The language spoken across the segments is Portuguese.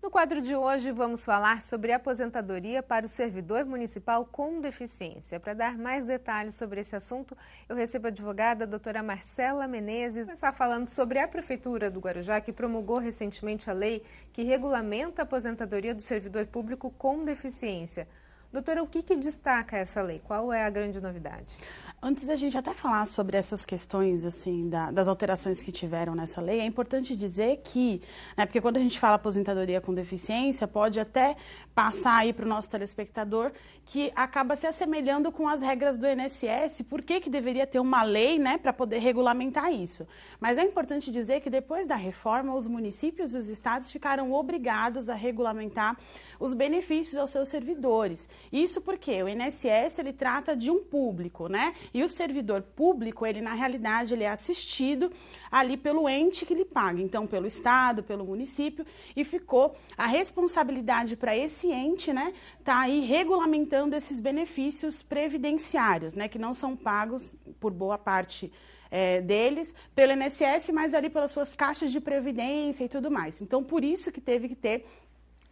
No quadro de hoje, vamos falar sobre aposentadoria para o servidor municipal com deficiência. Para dar mais detalhes sobre esse assunto, eu recebo a advogada a doutora Marcela Menezes. Vamos começar falando sobre a Prefeitura do Guarujá, que promulgou recentemente a lei que regulamenta a aposentadoria do servidor público com deficiência. Doutora, o que destaca essa lei? Qual é a grande novidade? Antes da gente até falar sobre essas questões, assim, das alterações que tiveram nessa lei, é importante dizer que, né, porque quando a gente fala aposentadoria com deficiência, pode até passar aí para o nosso telespectador que acaba se assemelhando com as regras do INSS, por que deveria ter uma lei, né, para poder regulamentar isso. Mas é importante dizer que depois da reforma, os municípios e os estados ficaram obrigados a regulamentar os benefícios aos seus servidores. Isso porque o INSS, ele trata de um público, né? E o servidor público, ele na realidade, ele é assistido ali pelo ente que lhe paga, então pelo estado, pelo município, e ficou a responsabilidade para esse ente, né, tá aí regulamentando esses benefícios previdenciários, né, que não são pagos por boa parte deles pelo INSS, mas ali pelas suas caixas de previdência e tudo mais. Então, por isso que teve que ter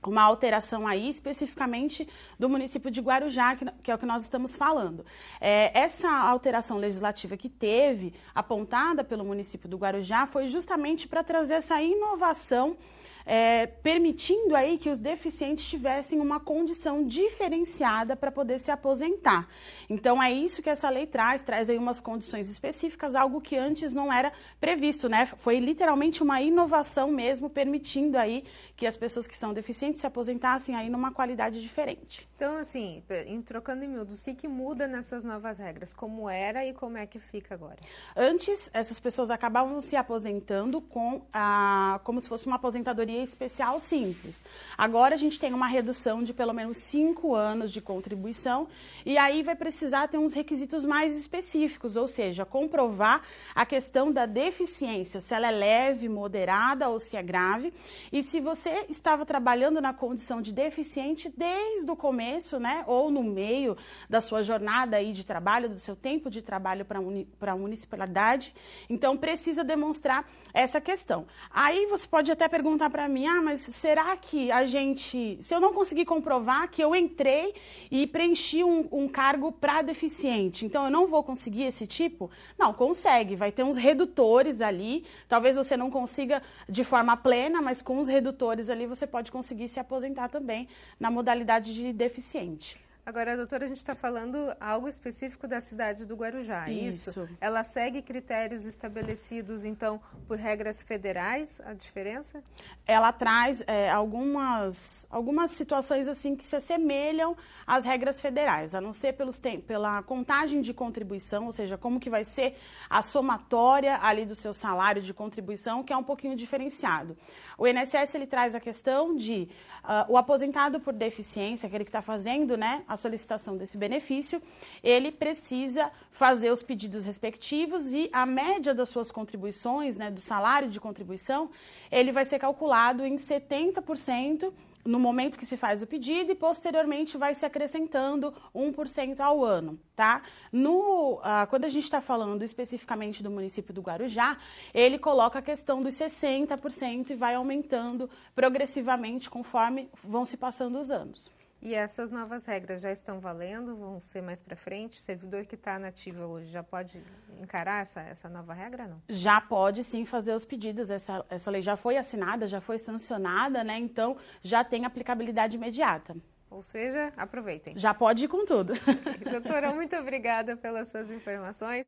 uma alteração aí, especificamente do município de Guarujá, que é o que nós estamos falando. Essa alteração legislativa que teve, apontada pelo município do Guarujá, foi justamente para trazer essa inovação, permitindo aí que os deficientes tivessem uma condição diferenciada para poder se aposentar. Então, é isso que essa lei traz aí umas condições específicas, algo que antes não era previsto, né? Foi literalmente uma inovação mesmo, permitindo aí que as pessoas que são deficientes se aposentassem aí numa qualidade diferente. Então, assim, trocando em miúdos, o que muda nessas novas regras? Como era e como é que fica agora? Antes, essas pessoas acabavam se aposentando como se fosse uma aposentadoria especial simples. Agora a gente tem uma redução de pelo menos 5 anos de contribuição e aí vai precisar ter uns requisitos mais específicos, ou seja, comprovar a questão da deficiência, se ela é leve, moderada ou se é grave. E se você estava trabalhando na condição de deficiente desde o começo, né, ou no meio da sua jornada aí de trabalho, do seu tempo de trabalho para a municipalidade, então precisa demonstrar essa questão. Aí você pode até perguntar para mim, mas será que se eu não conseguir comprovar que eu entrei e preenchi um cargo para deficiente, então eu não vou conseguir esse tipo? Não, consegue, vai ter uns redutores ali, talvez você não consiga de forma plena, mas com os redutores ali você pode conseguir se aposentar também na modalidade de deficiente. Agora, doutora, a gente está falando algo específico da cidade do Guarujá, isso? Ela segue critérios estabelecidos, então, por regras federais, a diferença? Ela traz algumas situações assim que se assemelham às regras federais, a não ser pela contagem de contribuição, ou seja, como que vai ser a somatória ali do seu salário de contribuição, que é um pouquinho diferenciado. O INSS, ele traz a questão de o aposentado por deficiência, aquele que está fazendo, né, a solicitação desse benefício, ele precisa fazer os pedidos respectivos e a média das suas contribuições, né, do salário de contribuição, ele vai ser calculado em 70% no momento que se faz o pedido e posteriormente vai se acrescentando 1% ao ano, tá? Quando a gente está falando especificamente do município do Guarujá, ele coloca a questão dos 60% e vai aumentando progressivamente conforme vão se passando os anos. E essas novas regras já estão valendo? Vão ser mais para frente? O servidor que está na ativa hoje já pode encarar essa nova regra, não? Já pode sim fazer os pedidos. Essa lei já foi assinada, já foi sancionada, né? Então já tem aplicabilidade imediata. Ou seja, aproveitem. Já pode ir com tudo. Doutora, muito obrigada pelas suas informações.